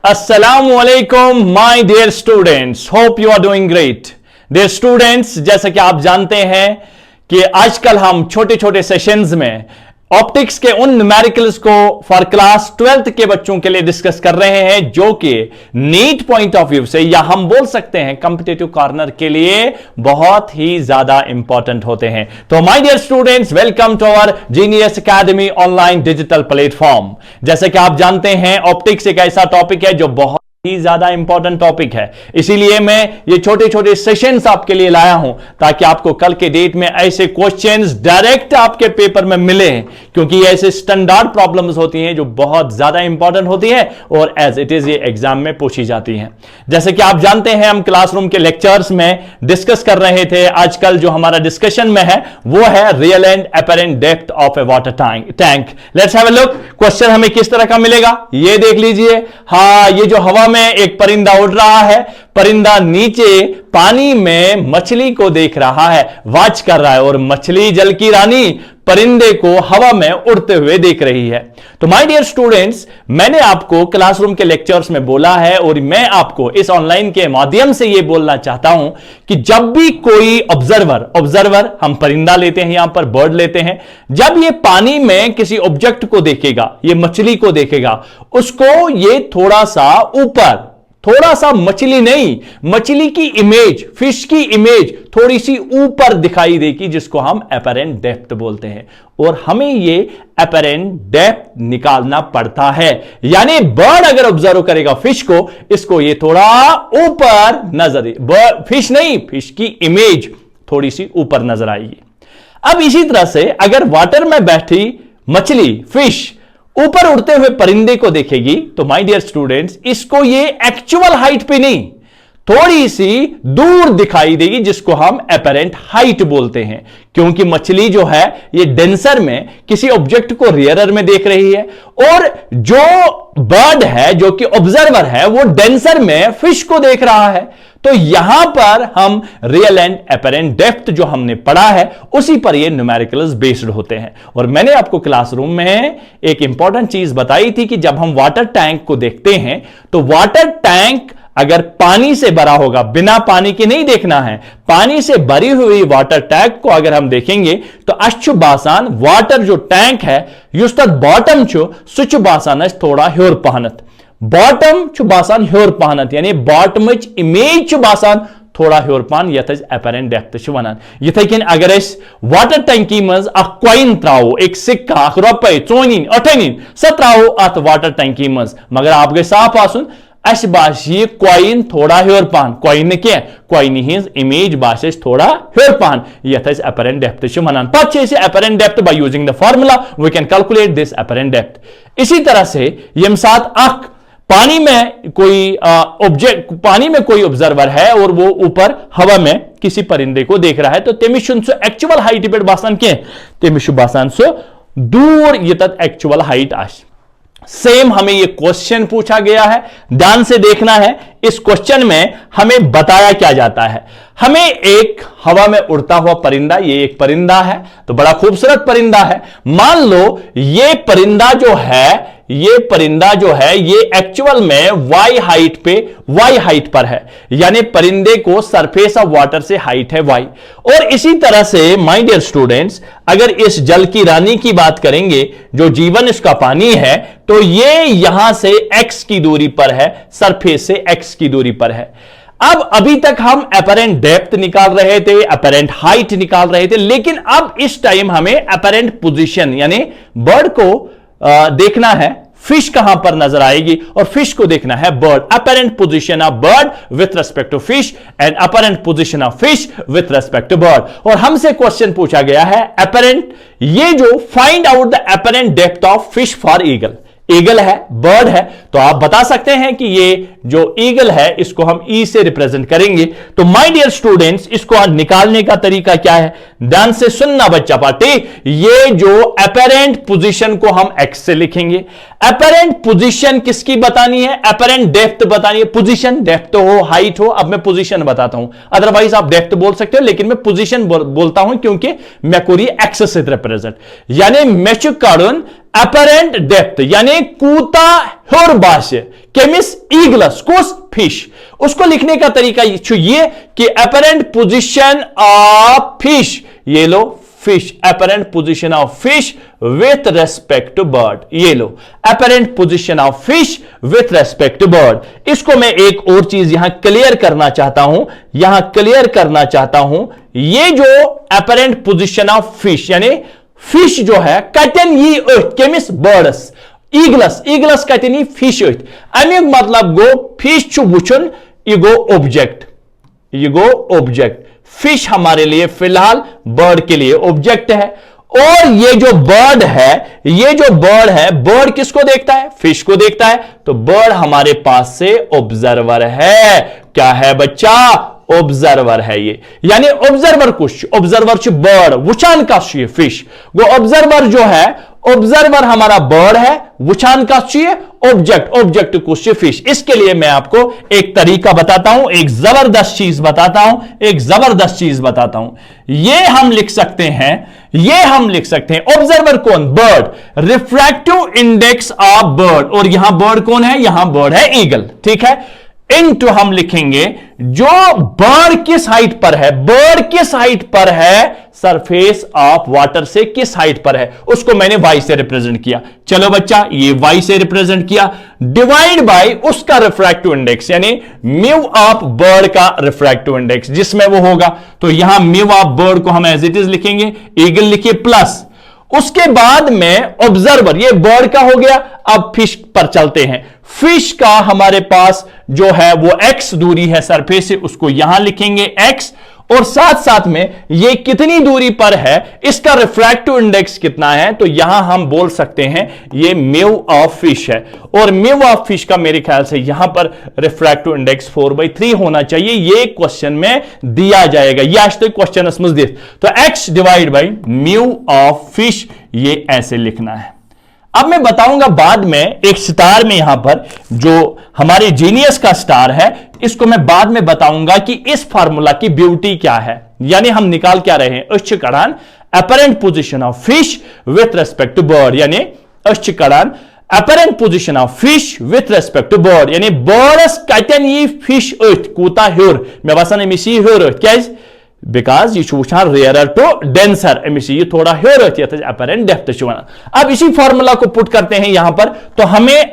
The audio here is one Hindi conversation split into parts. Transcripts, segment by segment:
Assalamualaikum my dear students, hope you are doing great. Dear students, जैसा कि आप जानते हैं कि आजकल हम छोटे छोटे सेशंस में ऑप्टिक्स के उन न्यूमेरिकल्स को फॉर क्लास 12th के बच्चों के लिए डिस्कस कर रहे हैं जो कि नीट पॉइंट ऑफ व्यू से या हम बोल सकते हैं कॉम्पिटिटिव कॉर्नर के लिए बहुत ही ज्यादा इंपॉर्टेंट होते हैं। तो my dear students, welcome to our genius academy online digital platform. जैसे कि आप जानते हैं ऑप्टिक्स एक ऐसा टॉपिक है जो बहुत ही ज्यादा इंपॉर्टेंट टॉपिक है, इसीलिए मैं ये छोटे छोटे सेशंस आपके लिए लाया हूं ताकि आपको कल के डेट में ऐसे क्वेश्चंस डायरेक्ट आपके पेपर में मिले, क्योंकि ऐसे स्टैंडर्ड प्रॉब्लम्स होती हैं जो बहुत ज्यादा इंपॉर्टेंट होती हैं और एज इट इज ये एग्जाम में पूछी जाती हैं। जैसे कि आप जानते हैं हम क्लासरूम के लेक्चर्स में डिस्कस कर रहे थे, आजकल जो हमारा डिस्कशन में है वो है real and apparent depth of A water tank. Let's have a look, question हमें किस तरह का मिलेगा ये देख लीजिए। हाँ, ये जो हवा में एक परिंदा उड़ रहा है, परिंदा नीचे पानी में मछली को देख रहा है, वॉच कर रहा है, और मछली जल की रानी परिंदे को हवा में उड़ते हुए देख रही है। तो माय डियर स्टूडेंट्स, मैंने आपको क्लासरूम के लेक्चर्स में बोला है और मैं आपको इस ऑनलाइन के माध्यम से यह बोलना चाहता हूं कि जब भी कोई ऑब्जर्वर हम परिंदा लेते हैं, यहां पर बर्ड लेते हैं, जब ये पानी में किसी ऑब्जेक्ट को देखेगा, ये मछली को देखेगा, उसको ये थोड़ा सा ऊपर, थोड़ा सा मछली नहीं, मछली की इमेज, फिश की इमेज थोड़ी सी ऊपर दिखाई देगी, जिसको हम अपरेंट डेप्थ बोलते हैं। और हमें ये अपरेंट डेप्थ निकालना पड़ता है, यानी बर्ड अगर ऑब्जर्व करेगा फिश को, इसको ये थोड़ा ऊपर नजर, फिश नहीं, फिश की इमेज थोड़ी सी ऊपर नजर आएगी। अब इसी तरह से अगर वाटर में बैठी मछली, फिश ऊपर उड़ते हुए परिंदे को देखेगी, तो माय डियर स्टूडेंट्स, इसको ये एक्चुअल हाइट पे नहीं, थोड़ी सी दूर दिखाई देगी, जिसको हम अपरेंट हाइट बोलते हैं, क्योंकि मछली जो है ये डेंसर में किसी ऑब्जेक्ट को रियरर में देख रही है, और जो बर्ड है, जो कि ऑब्जर्वर है, वो डेंसर में फिश को देख रहा है। तो यहां पर हम रियल एंड अपरेंट डेप्थ जो हमने पढ़ा है उसी पर ये न्यूमेरिकल्स बेस्ड होते हैं। और मैंने आपको क्लासरूम में एक इंपॉर्टेंट चीज बताई थी कि जब हम वाटर टैंक को देखते हैं तो वाटर टैंक अगर पानी से भरा होगा, बिना पानी के नहीं देखना है, पानी से भरी हुई वाटर टैंक को अगर हम देखेंगे तो अच्छु बासान वाटर जो टैंक है युस बॉटम छु सुच बासान थोड़ा ह्योर पहनत, बॉटम छु बासान ह्योर पहनत, यानी बॉटमच इमेज छु बासान थोड़ा ह्योर पान, यथ अपरेंट डेप्थ छु वनान। यथे कन अगर अस वाटर टैंकी मज अख कॉइन त्रावो, एक सिक्का, अख रुपये, 4 8 स त्रावो अत वाटर टैंकी मज, मगर आप गए साफ आसुन अस बासी कॉइन थोड़ा ह्योर पान, कॉइन क्या, कॉइन हिंज इमेज बासे थोड़ा ह्योर पान, यथ अपरेंट डेप्थ छु वनान। पछे से apparent depth by using the formula we can calculate this apparent depth. इसी तरह से यम साथ अख पानी में कोई ऑब्जेक्ट, पानी में कोई ऑब्जर्वर है और वो ऊपर हवा में किसी परिंदे को देख रहा है, तो तेमिश एक्चुअल हाइट पे बासान क्या, तेमिश बासान सो दूर ये तक एक्चुअल हाइट आश। सेम हमें ये क्वेश्चन पूछा गया है, ध्यान से देखना है। इस क्वेश्चन में हमें बताया क्या जाता है, हमें एक हवा में उड़ता हुआ परिंदा, ये एक परिंदा है, तो बड़ा खूबसूरत परिंदा है। मान लो ये परिंदा जो है, ये परिंदा जो है ये एक्चुअल में वाई हाइट पे, वाई हाइट पर है, यानी परिंदे को सरफेस ऑफ वाटर से हाइट है वाई। और इसी तरह से माय डियर स्टूडेंट्स, अगर इस जल की रानी की बात करेंगे, जो जीवन इसका पानी है, तो ये यहां से एक्स की दूरी पर है, सरफेस से एक्स की दूरी पर है। अब अभी तक हम अपरेंट डेप्थ निकाल रहे थे, अपरेंट हाइट निकाल रहे थे, लेकिन अब इस टाइम हमें अपरेंट पोजीशन, यानी बर्ड को देखना है, फिश कहां पर नजर आएगी, और फिश को देखना है bird, apparent position of bird with respect to fish and apparent position of fish with respect to bird. और हमसे क्वेश्चन पूछा गया है अपरेंट, ये जो find out the apparent depth of fish for eagle, eagle है, बर्ड है, तो आप बता सकते हैं कि ये जो ईगल है इसको हम ई से रिप्रेजेंट करेंगे। तो माय डियर स्टूडेंट्स, इसको निकालने का तरीका क्या है, ध्यान से सुनना बच्चा पार्टी। ये जो अपरेंट पोजीशन को हम एक्स से लिखेंगे, अपरेंट पोजीशन किसकी बतानी है, अपरेंट डेप्थ बतानी है, पोजीशन, डेप्थ हो, हाइट हो, अब मैं पोजीशन बताता हूं, अदरवाइज आप डेप्थ बोल सकते हो, लेकिन मैं पोजीशन बोलता हूं क्योंकि मैकुरी एक्स से रिप्रेजेंट, यानी मेचुकारुन अपरेंट डेप्थ, यानी कूता ह्योर बास्य केमिस ईगलस कुस फिश उसको लिखने का तरीका ये कि अपरेंट पोजीशन ऑफ फिश, ये लो fish, apparent position of fish with respect to bird, ये लो apparent position of fish with respect to bird. इसको मैं एक और चीज यहां क्लियर करना चाहता हूं, ये जो अपरेंट पोजीशन ऑफ फिश यानी फिश जो है कटन यी अथ केमिस बर्डस ईगलस, ईगलस कटन यी फिश अथ, अमिक मतलब गो फिश वुचन, ये गो ऑब्जेक्ट, फिश हमारे लिए फिलहाल बर्ड के लिए ऑब्जेक्ट है। और ये जो बर्ड है, बर्ड किसको देखता है? फिश को देखता है। तो बर्ड हमारे पास से ऑब्जर्वर है। क्या है बच्चा? ऑब्जर्वर है ये, यानी ऑब्जर्वर कुछ, ऑब्जर्वर बर्ड वुचान का फिश, वो ऑब्जर्वर जो है, ऑब्जर्वर हमारा बर्ड है, वुचान का ऑब्जेक्ट कुछ फिश। इसके लिए मैं आपको एक तरीका बताता हूं, एक जबरदस्त चीज बताता हूं। ये हम लिख सकते हैं ऑब्जर्वर कौन? Bird, refractive index of bird, और यहां बर्ड कौन है? यहां बर्ड है ईगल, ठीक है। इनटू हम लिखेंगे जो बर्ड किस हाइट पर है, सरफेस ऑफ वाटर से किस हाइट पर है, उसको मैंने वाई से रिप्रेजेंट किया। चलो बच्चा, ये वाई से रिप्रेजेंट किया, डिवाइड बाय उसका रिफ्रैक्टिव इंडेक्स यानी म्यू ऑफ बर्ड का रिफ्रैक्टिव इंडेक्स जिसमें वो होगा। तो यहां म्यू ऑफ बर्ड को हम एज इट इज लिखेंगे, ईगल लिखिए प्लस, उसके बाद में ऑब्जर्वर, ये बर्ड का हो गया। अब फिश पर चलते हैं। फिश का हमारे पास जो है वो x दूरी है सरफेस से, उसको यहां लिखेंगे x, और साथ साथ में ये कितनी दूरी पर है, इसका रिफ्रैक्टिव इंडेक्स कितना है, तो यहां हम बोल सकते हैं ये म्यू ऑफ फिश है। और म्यू ऑफ फिश का मेरे ख्याल से यहां पर रिफ्रैक्टिव इंडेक्स 4/3 होना चाहिए। ये क्वेश्चन में दिया जाएगा, ये आज तक क्वेश्चन मजदूर। तो x divide by mu of fish, ये ऐसे लिखना है। अब मैं बताऊंगा बाद में एक स्टार में, यहां पर जो हमारे जीनियस का स्टार है, इसको मैं बाद में बताऊंगा कि इस फार्मूला की ब्यूटी क्या है। यानी हम निकाल क्या रहे हैं? उच्चकरण apparent position of fish with respect to bird, यानी उच्चकरण apparent position of fish with respect to bird, यानी बर्डस कटन यी फिश अथ कूता ह्योर, मैं बसान अमिस यी ह्योर अथ, क्या बिकॉज ये वुचान रेयर टू डेंसर, अमिस ये थोड़ा ह्योर अपरेंट डेप्थ वन। अब इसी फॉर्मूला को पुट करते हैं यहां पर, तो हमें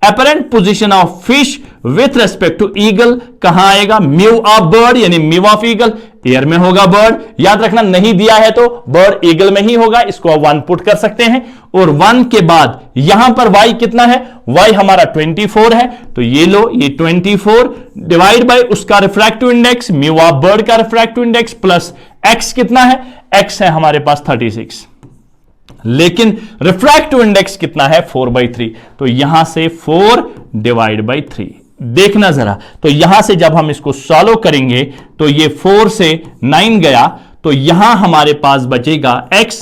apparent position of fish with respect to eagle कहां आएगा? म्यू ऑफ बर्ड यानी म्यू ऑफ ईगल, एयर में होगा बर्ड, याद रखना नहीं दिया है तो बर्ड ईगल में ही होगा, इसको 1 पुट कर सकते हैं। और 1 के बाद यहां पर y कितना है? y हमारा 24 है, तो ये लो, ये 24 डिवाइड बाय उसका refractive index, mu of bird का रिफ्रैक्टिव इंडेक्स, प्लस x कितना है? x है हमारे पास 36, लेकिन रिफ्रैक्टिव इंडेक्स कितना है? 4/3, तो यहां से 4 डिवाइड बाई 3 देखना जरा। तो यहां से जब हम इसको सॉल्व करेंगे तो ये 4 से 9 गया, तो यहां हमारे पास बचेगा x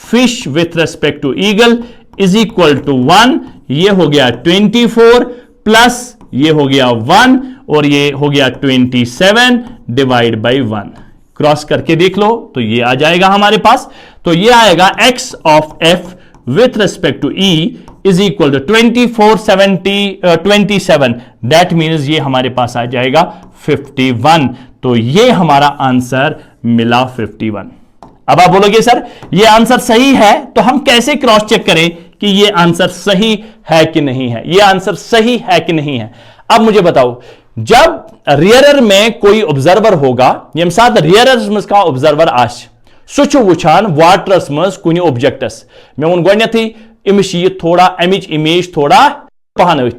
fish with respect to eagle is equal to 1, ये हो गया 24 प्लस ये हो गया 1 और ये हो गया 27 डिवाइड बाई 1। क्रॉस करके देख लो तो ये आ जाएगा हमारे पास। तो ये आएगा x of f with respect to e is equal to 27, that means ये हमारे पास आ जाएगा 51। तो ये हमारा आंसर मिला 51। अब आप बोलोगे सर ये आंसर सही है, तो हम कैसे क्रॉस चेक करें कि ये आंसर सही है कि नहीं है? ये आंसर सही है कि नहीं है? अब मुझे बताओ, जब रियरर में कोई ऑब्जर्वर होगा, यम साथ रियरर्स मज का ऑब्जर्वर आश सुच वुचान वाटरस मज कुन ऑब्जेक्टस, मैं उन गोथी अमिश ये थोड़ा अमिच इमेज थोड़ा पहन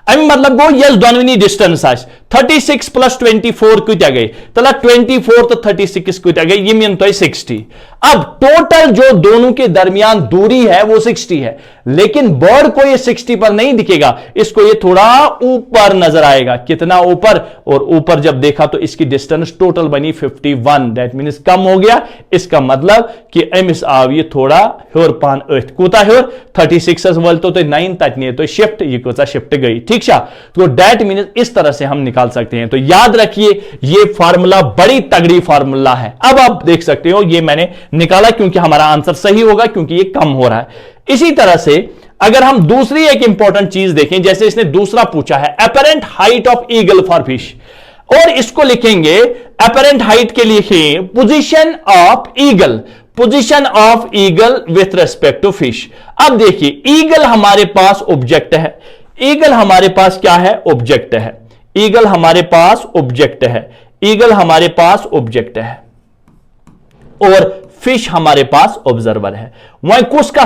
अमी मतलब गो ये दोनों डिस्टेंस 36 प्लस 24 कूत्या गई, तला 24 तो 36 कूत्या गई, ये मीन तो 60। अब टोटल जो दोनों के दरमियान दूरी है वो 60 है, लेकिन बर्ड को ये 60 पर नहीं दिखेगा, इसको ये थोड़ा ऊपर नजर आएगा। कितना ऊपर? और ऊपर जब देखा तो इसकी डिस्टेंस टोटल बनी 51, दैट मीन्स कम हो गया। इसका मतलब कि एमिस आव ये थोड़ा ह्योर पान अथ कूता ह्योर 36 वल तो 9 तक तो शिफ्ट ये कोता शिफ्ट गई, ठीक है। तो दैट मीन्स इस तरह से हम निकाल सकते हैं। तो याद रखिए ये फार्मूला बड़ी तगड़ी फार्मूला है। अब आप देख सकते हो ये मैंने निकाला क्योंकि हमारा आंसर सही होगा, क्योंकि ये कम हो रहा है। इसी तरह से अगर हम दूसरी एक इंपॉर्टेंट चीज देखें, जैसे इसने दूसरा पूछा है apparent height of eagle for fish, और इसको लिखेंगे अपरेंट हाइट के लिए position of eagle, position of eagle with respect to fish. अब देखिए ईगल हमारे पास ऑब्जेक्ट है, ईगल हमारे पास क्या है, ऑब्जेक्ट है, ईगल हमारे पास ऑब्जेक्ट है, ईगल हमारे पास ऑब्जेक्ट है, और फिश हमारे पास ऑब्जर्वर है। वहीं कुछ का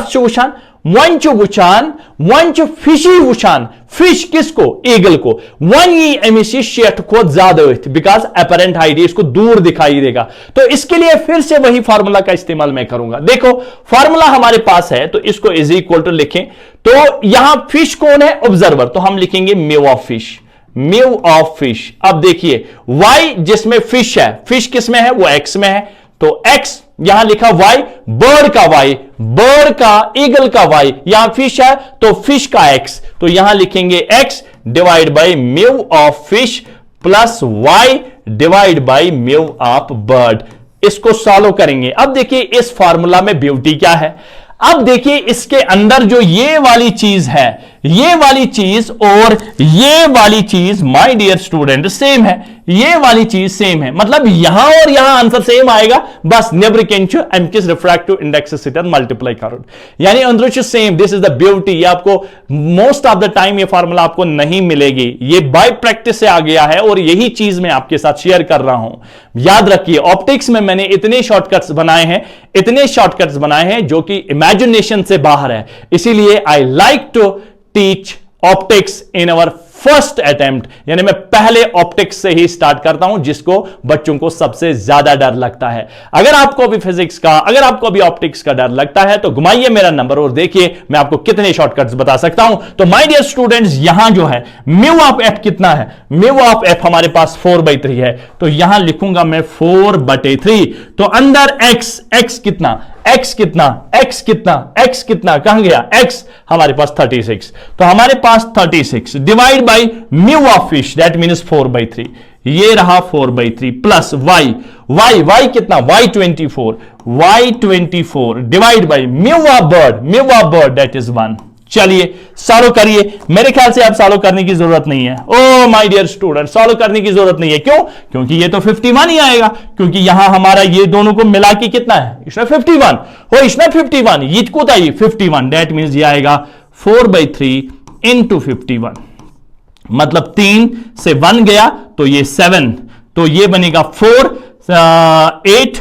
वुचान, वन फिशी वुचान, फिश किसको, ईगल को, वन ये एमिसी शेट को ज्यादा बिकॉज अपरेंट हाइट इसको दूर दिखाई देगा। तो इसके लिए फिर से वही फार्मूला का इस्तेमाल मैं करूंगा। देखो फार्मूला हमारे पास है, तो इसको इज इक्वल टू लिखें, तो यहां फिश कौन है, ऑब्जर्वर, तो हम लिखेंगे mu of fish, mu of fish. अब देखिए y जिसमें फिश है, फिश किसमें है, वो x में है, तो x यहां लिखा y, बर्ड का y, बर्ड का, ईगल का y, यहां फिश है तो फिश का x, तो यहां लिखेंगे x divide by mu of fish plus y divide by mu of bird. इसको सॉल्व करेंगे। अब देखिए इस फॉर्मूला में ब्यूटी क्या है, अब देखिए इसके अंदर जो ये वाली चीज है, ये वाली चीज और ये वाली चीज माय डियर स्टूडेंट सेम है, ये वाली चीज सेम है, मतलब यहां और यहां आंसर सेम आएगा, बस नेबर कैन एम किस रिफ्रैक्टिव इंडेक्स से मल्टीप्लाई करो, यानी अंदर same. This is the beauty. ये आपको मोस्ट ऑफ द टाइम ये फार्मूला आपको नहीं मिलेगी, ये बाय प्रैक्टिस से आ गया है और यही चीज मैं आपके साथ शेयर कर रहा हूं। याद रखिए ऑप्टिक्स में मैंने इतने शॉर्टकट्स बनाए हैं, इतने शॉर्टकट्स बनाए हैं जो कि इमेजिनेशन से बाहर है, इसीलिए I like to teach optics in our first attempt, यानी मैं पहले ऑप्टिक्स से ही स्टार्ट करता हूं, जिसको बच्चों को सबसे ज्यादा डर लगता है। अगर आपको भी फिजिक्स का, अगर आपको भी ऑप्टिक्स का डर लगता है तो घुमाइए मेरा नंबर और देखिए मैं आपको कितने शॉर्टकट्स बता सकता हूं। तो माय डियर स्टूडेंट्स यहां जो है म्यू ऑफ एफ कितना है, म्यू ऑफ एफ हमारे पास 4/3 है, तो यहां लिखूंगा मैं 4/3, तो अंदर x, x कितना, x कितना, x कितना, x कितना, कहां गया x, हमारे पास 36, तो हमारे पास 36 divide by mu of fish that means 4/3, ये रहा 4/3 प्लस y, y कितना, y24 divide by mu of bird that is 1। चलिए सॉल्व करिए, मेरे ख्याल से आप सॉल्व करने की जरूरत नहीं है। Oh my dear student solve करने की जरूरत नहीं है, क्यों, क्योंकि ये तो 51 ही आएगा, क्योंकि यहां हमारा ये दोनों को मिला के कितना है, इसमें 51 और इसमें 51, ये कोता है 51, दैट मींस ये आएगा 4/3 इंटू 51, मतलब 3 से 1 गया तो ये 7, तो ये बनेगा 4, 8,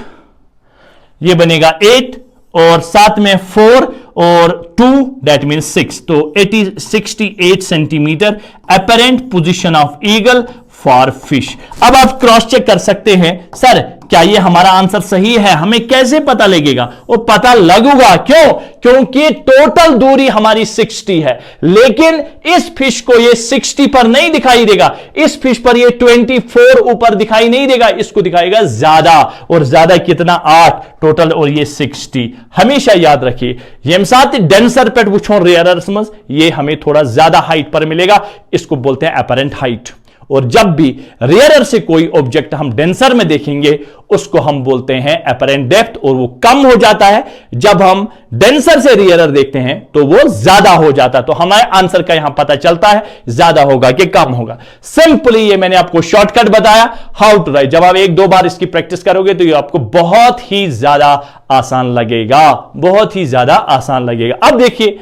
ये बनेगा 8 और साथ में 4 और 2 दैट मीन्स 6, तो 68 centimetre apparent position of eagle for fish. अब आप क्रॉस चेक कर सकते हैं, सर क्या ये हमारा आंसर सही है, हमें कैसे पता लगेगा, वो पता लगेगा, क्यों, क्योंकि टोटल दूरी हमारी 60 है, लेकिन इस फिश को ये 60 पर नहीं दिखाई देगा, इस फिश पर ये 24 ऊपर दिखाई नहीं देगा, इसको दिखाएगा ज्यादा, और ज्यादा कितना 8 टोटल, और ये 60। हमेशा याद रखिए ये साथ डेंसर पेट वो रेयर समझ, ये हमें थोड़ा ज्यादा हाइट पर मिलेगा, इसको बोलते हैं अपरेंट हाइट। और जब भी रेयरर से कोई ऑब्जेक्ट हम डेंसर में देखेंगे उसको हम बोलते हैं अपरेंट डेप्थ, और वो कम हो जाता है जब हम डेंसर से रेयरर देखते हैं तो वो ज्यादा हो जाता है। तो हमारे आंसर का यहां पता चलता है ज्यादा होगा कि कम होगा। सिंपली ये मैंने आपको शॉर्टकट बताया हाउ टू राइट, जब आप 1-2 बार इसकी प्रैक्टिस करोगे तो ये आपको बहुत ही ज्यादा आसान लगेगा, बहुत ही ज्यादा आसान लगेगा। अब देखिए,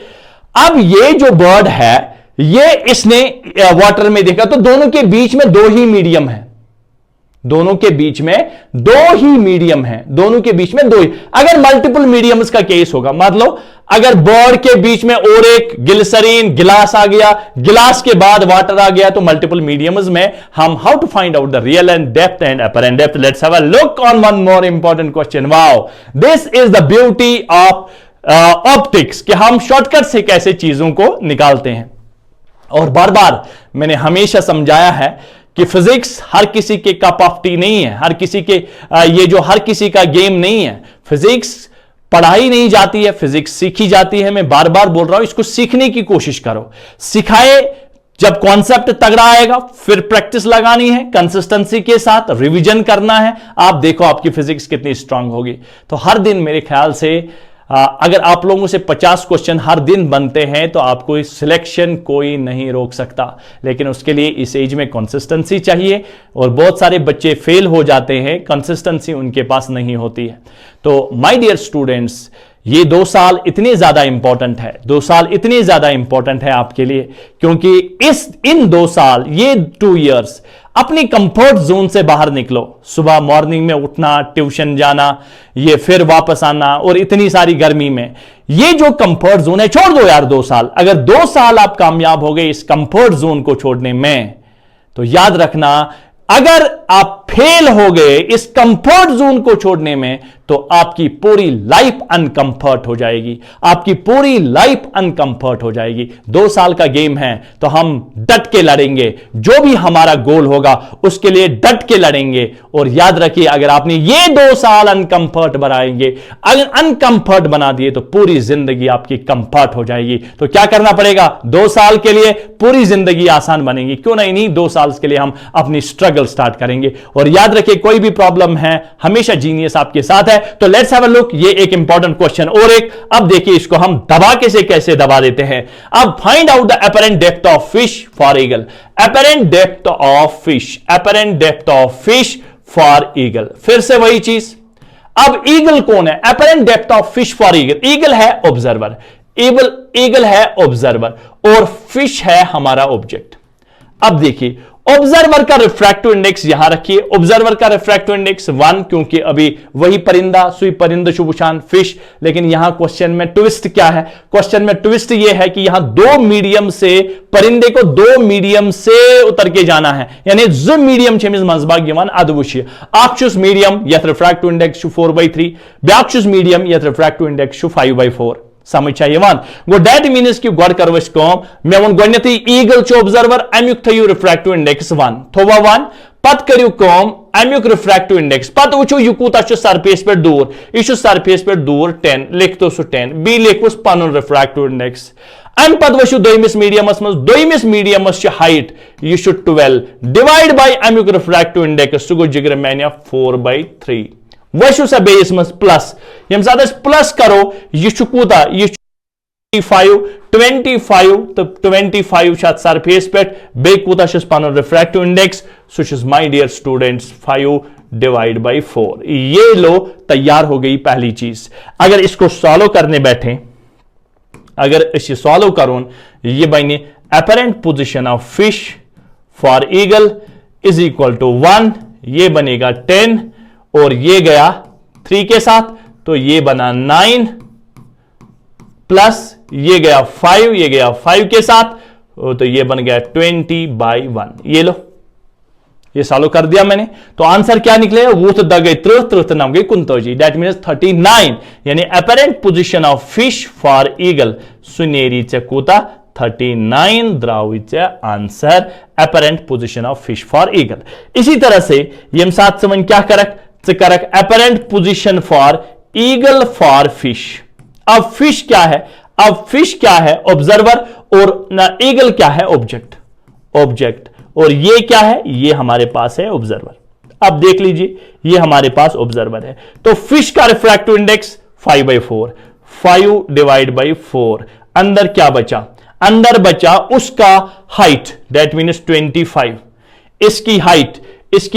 अब ये जो बर्ड है ये इसने वाटर में देखा, तो दोनों के बीच में 2 ही मीडियम है, दोनों के बीच में 2 ही मीडियम है, दोनों के बीच में 2 ही। अगर मल्टीपल मीडियम्स का केस होगा, मतलब अगर बर्ड के बीच में और एक ग्लिसरीन गिलास आ गया, गिलास के बाद वाटर आ गया, तो मल्टीपल मीडियम्स में हम how to find out the real and depth and apparent depth. Let's have a look on one more important question. Wow, this is the beauty of optics कि हम शॉर्टकट से कैसे चीजों को निकालते हैं। और बार बार मैंने हमेशा समझाया है कि फिजिक्स हर किसी के कप ऑफ टी नहीं है, हर किसी के ये जो हर किसी का गेम नहीं है। फिजिक्स पढ़ाई नहीं जाती है, फिजिक्स सीखी जाती है। मैं बार बार बोल रहा हूं इसको सीखने की कोशिश करो, सिखाए जब कॉन्सेप्ट तगड़ा आएगा फिर प्रैक्टिस लगानी है, कंसिस्टेंसी के साथ रिवीजन करना है। आप देखो आपकी फिजिक्स कितनी स्ट्रांग होगी। तो हर दिन मेरे ख्याल से अगर आप लोगों से 50 क्वेश्चन हर दिन बनते हैं तो आपको सिलेक्शन कोई नहीं रोक सकता, लेकिन उसके लिए इस एज में कंसिस्टेंसी चाहिए और बहुत सारे बच्चे फेल हो जाते हैं, कंसिस्टेंसी उनके पास नहीं होती है। तो माय डियर स्टूडेंट्स, ये 2 साल इतने ज्यादा इंपॉर्टेंट है, 2 साल इतने ज्यादा इंपॉर्टेंट है आपके लिए, क्योंकि इन 2 साल, ये 2 इयर्स अपनी कंफर्ट जोन से बाहर निकलो। सुबह मॉर्निंग में उठना, ट्यूशन जाना, ये फिर वापस आना, और इतनी सारी गर्मी में, ये जो कंफर्ट जोन है छोड़ दो यार 2 साल। अगर 2 साल आप कामयाब हो गए इस कंफर्ट जोन को छोड़ने में, तो याद रखना, अगर आप फेल हो गए इस कंफर्ट जोन को छोड़ने में, तो आपकी पूरी लाइफ अनकंफर्ट हो जाएगी, आपकी पूरी लाइफ अनकंफर्ट हो जाएगी। 2 साल का गेम है, तो हम डट के लड़ेंगे, जो भी हमारा गोल होगा उसके लिए डट के लड़ेंगे। और याद रखिए, अगर आपने ये 2 साल अनकंफर्ट बनाएंगे, अगर अनकंफर्ट बना दिए तो पूरी जिंदगी आपकी कंफर्ट हो जाएगी। तो क्या करना पड़ेगा? 2 साल के लिए पूरी जिंदगी आसान बनेगी, क्यों नहीं 2 साल के लिए हम अपनी स्ट्रगल स्टार्ट करेंगे। और याद रखिए, कोई भी प्रॉब्लम है, हमेशा जीनियस आपके साथ है। तो लेट्स हैव अ लुक, ये एक इंपॉर्टेंट क्वेश्चन और एक। अब देखिए इसको हम दबाके से कैसे दबा देते हैं। अब find out the apparent depth of fish for eagle. Apparent depth of fish, apparent depth of fish for eagle. फिर से वही चीज, अब ईगल कौन है? Apparent depth of fish for eagle. Eagle है ऑब्जर्वर, ईगल है ऑब्जर्वर और फिश है हमारा ऑब्जेक्ट। अब देखिए, ऑब्जर्वर का रिफ्रैक्टिव इंडेक्स यहां रखिए, ऑब्जर्वर का रिफ्रैक्टिव इंडेक्स 1, क्योंकि अभी वही परिंदा, सुई परिंद शुभुशान फिश। लेकिन यहां क्वेश्चन में ट्विस्ट क्या है? क्वेश्चन में ट्विस्ट यह है कि यहां 2 मीडियम से, परिंदे को 2 मीडियम से उतर के जाना है, यानी जो मीडियम छेमिस मंजबाग यवान अदवुश आक्षुस मीडियम यथ रिफ्रैक्टिव इंडेक्स 4/3, ब्याक्षुस मीडियम यथ रिफ्रैक्टिव इंडेक्स 5/4। समझ गो डेट मीन्स कि गड कर मे वो गथी ईगल ऑब्जर्वर, अमुक थो रिफ्रैक्टिव इंडेक्स 1 थोवा 1, पत करू अमुक रिफ्रैक्टिव इंडेक्स, पत वो यह कूता सरफेस पे दूर, यह सरफेस पे दूर 10, लिख तो सह 10, बी लिखुस पन रिफ्रैक्टिव इंडेक्स। अम पत वो दोयमिस मीडियमस मज, दोयमिस मीडियमस हाइट यह 12 डिवाइड बाय अमुक रिफ्रैक्टिव इंडेक्स, सह गो जिगर मैन 4/3। वशु सा बेस मज प्लस, यम साथ प्लस करो यह कूता, यह 25 तो 25 सरफेस पे, बे कूता पन रिफ्रैक्टिव इंडेक्स, सह माय डियर स्टूडेंट्स 5/4। ये लो, तैयार हो गई पहली चीज। अगर इसको सॉल्व करने बैठे, अगर इसे सॉल्व करो, ये बने apparent position of fish for eagle is equal to 1, ये बनेगा 10 और ये गया 3 के साथ, तो ये बना 9 प्लस ये गया 5, ये गया 5 के साथ, तो ये बन गया 20/1। ये लो, ये सॉल्व कर दिया मैंने। तो आंसर क्या निकले? वो तो दगे 30 नाम गई 29, दैट मीन्स 39, यानी apparent position of fish for eagle सुनेरी कूता 39 द्राविच answer apparent position of fish for eagle. इसी तरह से यम साथ समझ क्या करक apparent position for eagle for fish. अब फिश क्या है? अब फिश क्या है? ऑब्जर्वर, और ना ईगल क्या है? ऑब्जेक्ट, और ये क्या है? ये हमारे पास है ऑब्जर्वर। अब देख लीजिए, ये हमारे पास ऑब्जर्वर है, तो फिश का रिफ्रैक्टिव इंडेक्स 5/4, 5/4। अंदर क्या बचा? अंदर बचा उसका हाइट, दैट मीन्स 25। इसकी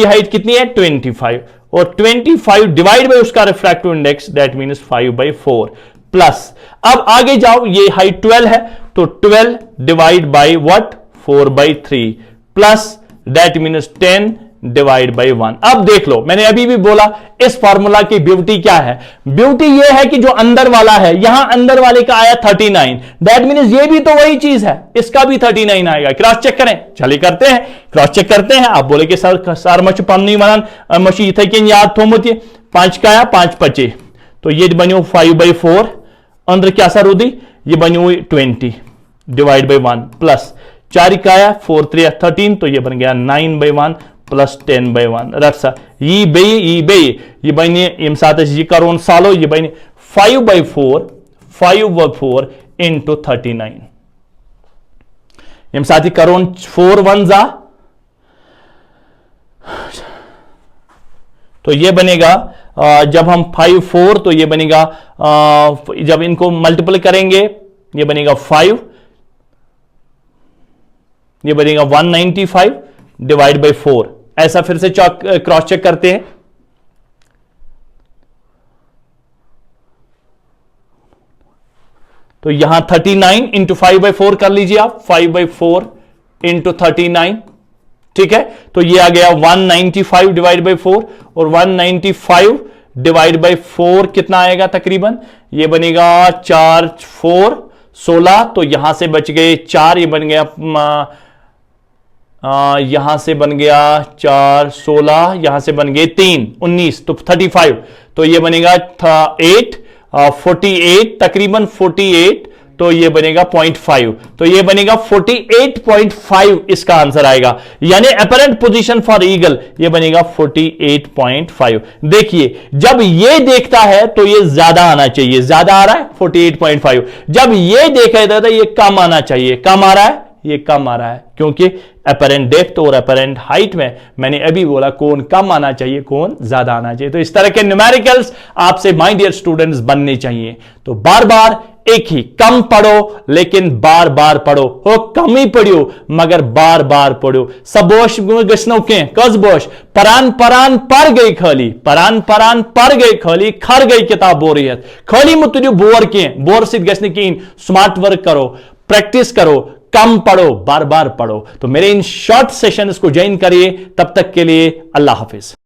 हाइट कितनी है? 25, और 25 डिवाइड बाय उसका refractive index, that means 5/4 plus. अब आगे जाओ, ये हाइट 12 है, तो 12 divide by what? 4/3 plus, that means 10 divide by 1। अब देख लो, मैंने अभी भी बोला इस फॉर्मूला की ब्यूटी क्या है? ब्यूटी यह है कि जो अंदर वाला है, यहां अंदर वाले का आया 39, दैट मीन्स ये भी तो वही चीज है, इसका भी 39 आएगा। क्रॉस चेक करें, चलिए करते हैं, क्रॉस चेक करते हैं। आप बोले कि सर मच पन्नी वन मची इथे कि याद थोमुत, 5 का आया 5 5, तो ये बनो 5/4, अंदर क्या सर उदी, ये बनो 20 डिवाइड बाय 1 प्लस 4 का आया 4 3 13, तो ये बन गया 9/1 प्लस 10/1 रखा ये बे ये बने यम साथ ये करोन सालो, ये बने 5/4 इंटू 39। यम साथ करोन 4 1 जा, तो ये बनेगा जब हम 5 4 तो ये बनेगा जब इनको मल्टीपल करेंगे ये बनेगा 5, ये बनेगा 195 डिवाइड बाई 4। ऐसा फिर से क्रॉस चेक करते हैं। तो यहां 39 इंटू 5/4 कर लीजिए आप, 5/4 इंटू 39, ठीक है। तो ये आ गया 195 डिवाइड बाई 4, और 195 डिवाइड बाई 4 कितना आएगा तकरीबन, ये बनेगा 4 4 16। तो यहां से बच गए 4, ये बन गया यहां से बन गया 4 16, यहां से बन गए 3 19, तो 35। तो ये बनेगा 8 48 तकरीबन 48, तो ये बनेगा 0.5। तो ये बनेगा 48.5 इसका आंसर आएगा, यानी अपरेंट पोजीशन फॉर ईगल ये बनेगा 48.5। देखिए जब ये देखता है तो ये ज्यादा आना चाहिए, ज्यादा आ रहा है 48.5। जब ये देखा जाता है ये कम आना चाहिए, कम आ रहा है, ये कम आ रहा है, क्योंकि अपरेंट डेप्थ और अपरेंट हाइट में मैंने अभी बोला कौन कम आना चाहिए कौन ज्यादा आना चाहिए। तो इस तरह के न्यूमेरिकल्स आपसे माय डियर स्टूडेंट्स बनने चाहिए। तो बार बार एक ही, कम पढ़ो लेकिन बार बार पढ़ो, हो कम ही पढ़ियो मगर बार बार पढ़ो। सबोश गश्नो के कस बोश परान परान पर गई खाली, परान परान पर गई खाली, खर गई किताब बोरियत खाली मुतु बोर के बोर सिद्ध गश्न की स्मार्ट वर्क करो, प्रैक्टिस करो, कम पढ़ो, बार बार पढ़ो। तो मेरे इन शॉर्ट सेशंस को ज्वाइन करिए। तब तक के लिए अल्लाह हाफिज।